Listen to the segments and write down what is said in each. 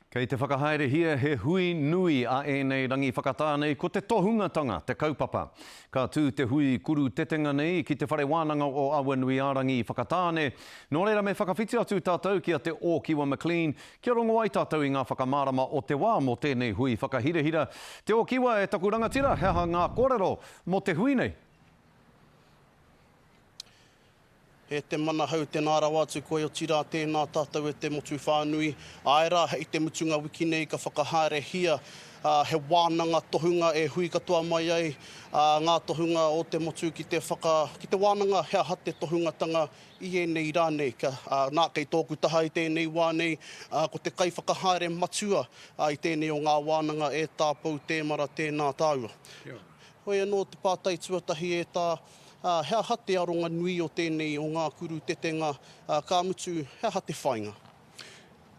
Kei te whakahaere hia he hui nui a nei rangi whakatānei ko te tohungatanga, te kaupapa. Ka tū te hui kuru tetenga nei ki te whare wānanga o Awanui Arangi Whakatāne. Nō reira me whakawhiti atu tātou ki a te Ōkiwa McLean. Kia rongo ai tātou i ngā whakamārama o te wā mo tēnei hui whakahirehira. Te Ōkiwa e taku rangatira, hea ngā kōrero mo te hui nei. E te mana hau te nāra wātu koe o tira tēnā tātou e te motu whānui. Aera, hei te mutunga wiki nei ka whakahaere hia. He wānanga tohunga e hui katoa mai ai. Ngā tohunga o te motu ki te wānanga hea hate tohungatanga i e nei rānei. Nā kei tōku taha i tēnei wānei. Ko te kai whakahaere matua i tēnei o ngā wānanga e tāpau tēmara tēnā tāua. Hoi anō te pātai tuatahi e tā hea hate aronga nui o tēnei o ngā kuru tetenga, ka mutu hea hate whainga.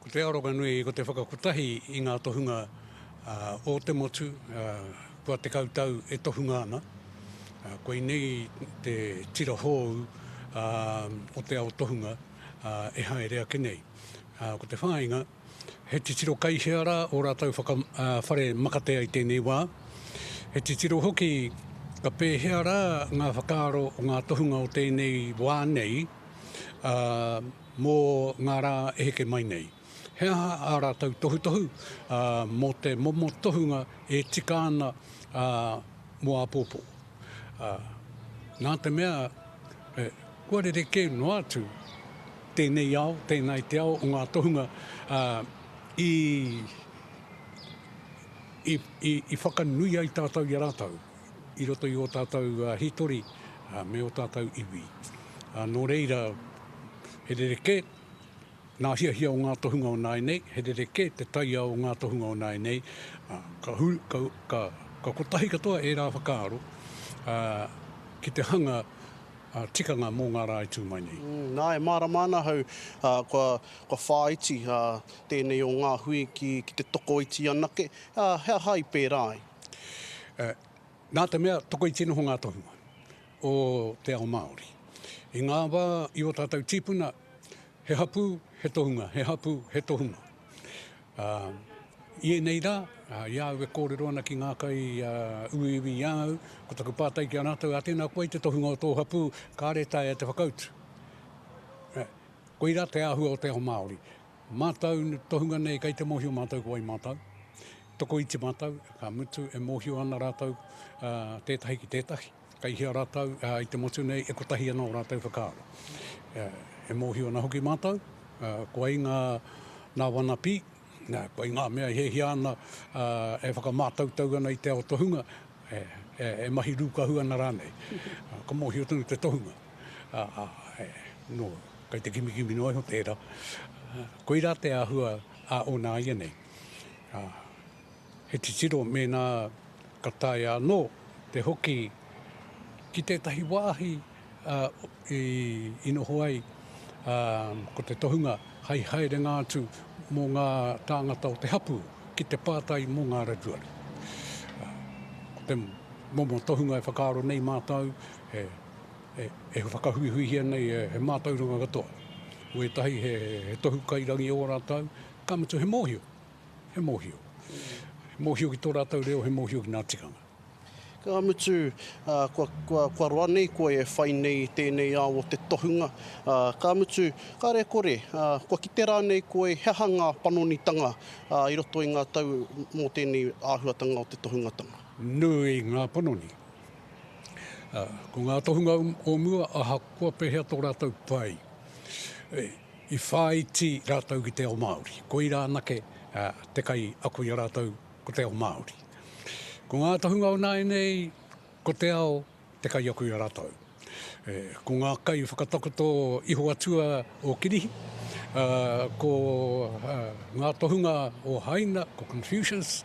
Ko te aronga nui, ko te whakakutahi i ngā tohunga o te motu, kua te kautau e tohunga ana. Koe nei te tira hou o te ao tohunga e haere ake nei. Ko te whainga, he te tiro kaiheara o rātau whare makatea i tēnei wā. He te tiro hoki ka pēhea rā ngā whakaaro o ngā tohunga o tēnei wā nei mō ngā rā e heke mai nei. Hea ā rātau tohu mō te momo tohunga e tika ana mō apōpō. Nā te mea, kua re reke no atu tēnei ao, tēnei te ao o ngā tohunga i whakanui ai tātou i rātau. I roto i o tātou hitori, me o tātou iwi. Nō reira, he reke, nā hia o ngā tohunga o nai nei, he reke te taia o ngā tohunga o nai nei, ka kotahi katoa e rā whakaaro, ki te hanga tikanga mō ngā rā i tū mai nei. Nā e māramana hau, kua whāiti tēnei o ngā hui ki te toko iti anake, hea hai pērāi. Nā te mea, toko i tino ho ngā tohunga o te ao Māori. I ngā wā, i o tātou tīpuna, he hapu, he tohunga, he hapu, he tohunga. I e nei rā, iau e kōrero ana ki ngā kai uiwi iau, ko taku pātai ki anātou, a tēnā koe te tohunga o tō hapu, ka retai e te whakautu. Koe rā te āhua o te ao Māori. Mātou tohunga nei, kei te mohio mātou ko ai mātou. Toko iti mātou, ka mutu e mohio ana rātou tētahi ki tētahi. Kai hea rātou i te motu nei e kotahi ana o rātou whakaaro. E mohio ana hoki mātou, ko ai ngā wanapi, ko ai ngā mea hehia ana e whakamātautau ana i te ao tohunga, e mahi rūkahu ana rānei. Ko mohio tunu te tohunga. No, kai te kimikimi noe ho tērā. Koe rā te āhua o nā ia nei. He te tiro me nā katai anō, te hoki ki tētahi wāhi i noho ai ko te tohunga hai haere ngātu mō ngā tāngata o te hapu ki te pātai mō ngā raduari. Ko te momo tohunga e whakaaro nei mātou, e whakahuihia nei he mātou runga katoa. Ue tahi he tohu kairangi o rātou, ka mutu he mohio, he mohio. Mohio ki tō rātou reo, he mohio ki ngā tikanga. Ka mutu, kua roa nei koe e whai nei tēnei ao o te tohunga. Ka mutu, ka re kore, kua ki te rā nei koe heha ngā panonitanga i roto i ngā tau mō tēnei āhuatanga o te tohungatanga. Nui ngā panoni. Ko ngā tohunga o mua, aha kua pehea tō rātou pai. I whaiti rātou ki te ao Māori. Ko i rā nake te kai aku i rātou ko te ao Māori. Ko ngā tohunga o nai nei, ko te ao te kai aku i rātou. Ko ngā kai whakatakoto iho atua o Kirihi, ko ngā tohunga o Haina, ko Confucius,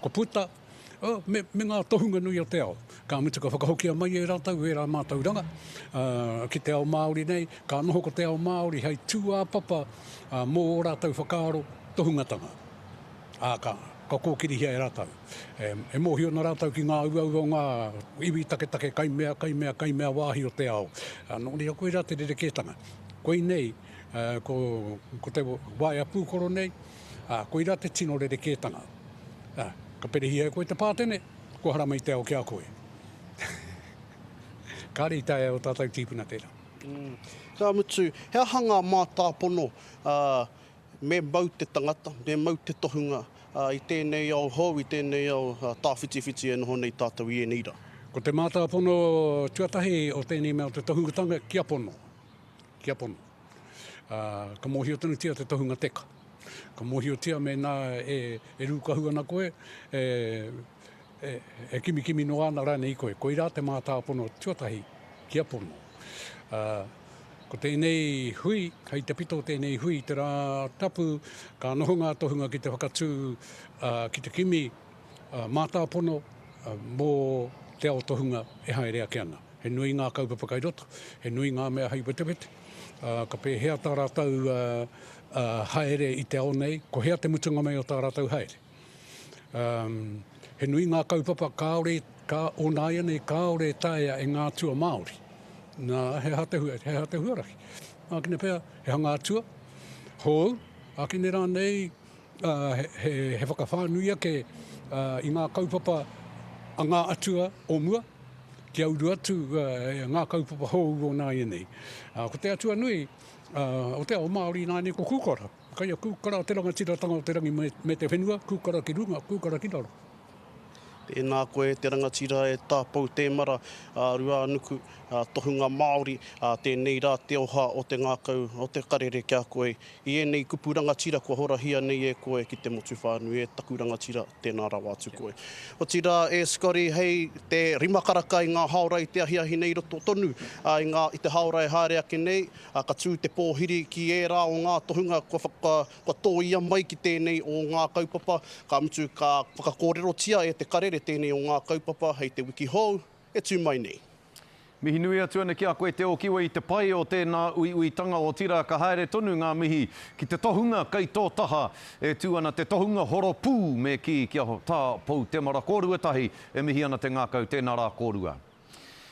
ko Puta, me ngā tohunga nui o te ao. Ka mutu ka whakahokia mai e rātou, e rā mātou ranga. Ki te ao Māori nei, ka noho ko te ao Māori, hei tū papa mō rātou whakaaro tohungatanga. Ka kōkirihia e rātou. E mohio na rātou ki ngā uau o ngā iwi take kai mea wāhi o te ao. Nō rea koe rā te rerekētanga. Koe nei, ko te wai a pūkoro nei, Koe rā te tino re kētanga. Ka perehia koe te pātene, ko hara mai te ao kia koe. Kāre i tae o tātou tīpuna tērā. Ka mutu, hea hanga mā tāpono me mau te tangata, me mau te tohunga i tēnei au hou, i tēnei au tāwhiti e noho nei tātou i e neira. Ko te mātāpono tuatahi o tēnei mea o te tohungatanga, kia pono. Kia pono. Ka mōhio tonu tia te tohunga teka. Ka mōhio tia me nā e rūkahua na koe, e kimi no ana rāne i koe. Ko i rā te mātāpono tuatahi, kia pono. Ko tēnei hui, hei te pito tēnei hui, te rā tapu, ka noho ngā tohunga ki te whakatū, ki te kimi, mātāpono, mō te ao tohunga e haere ake ana. He nui ngā kaupapa kai roto, he nui ngā mea hei wetewete. Ka pē hea tā rātau haere i te ao nei, ko hea te mutunga mai o tā rātau haere. He nui ngā kaupapa o nāia nei kāore taia e ngā tua Māori. Nā, he hate huarahi. Kine pēr, he hanga atua, hou, kine rā nei, he whakawhānui ake i ngā kaupapa a ngā atua o mua, ki auru atu ngā kaupapa hou o nāia nei. Ko te atua nui, o te ao Māori nāne ko kūkara. Kaia kūkara te rangatiratanga o te rangi me te whenua, kūkara ki runga, kūkara ki raro. Tēnā koe te rangatira e tāpau te mara, rua nuku, tohunga Māori, tēnei rā te oha o te ngākau, o te karere kia koe. I enei kupu rangatira kua horahia nei e koe ki te motu whānui, e taku rangatira, tēnā rā wātu koe. O tira e Scotty, hei te rimakaraka i ngā haora i te ahiahi nei roto tonu, i te haora e haere ake nei, ka tū te pōhiri ki e rā o ngā tohunga, kua tōia mai ki tēnei o ngā kaupapa, ka mutu ka whakakōrero tia e te karere tēnei o ngā kaupapa, hei te wiki hou, e tū mai nei. Mihi nui atu ana ki a koe te o kiwa i te pai o tēnā uitanga o tira ka haere tonu ngā mihi ki te tohunga kei tō taha e tū ana te tohunga horopū me ki kia tā pou te mara kōruatahi e mihi ana te ngākau tēnā rā kōrua.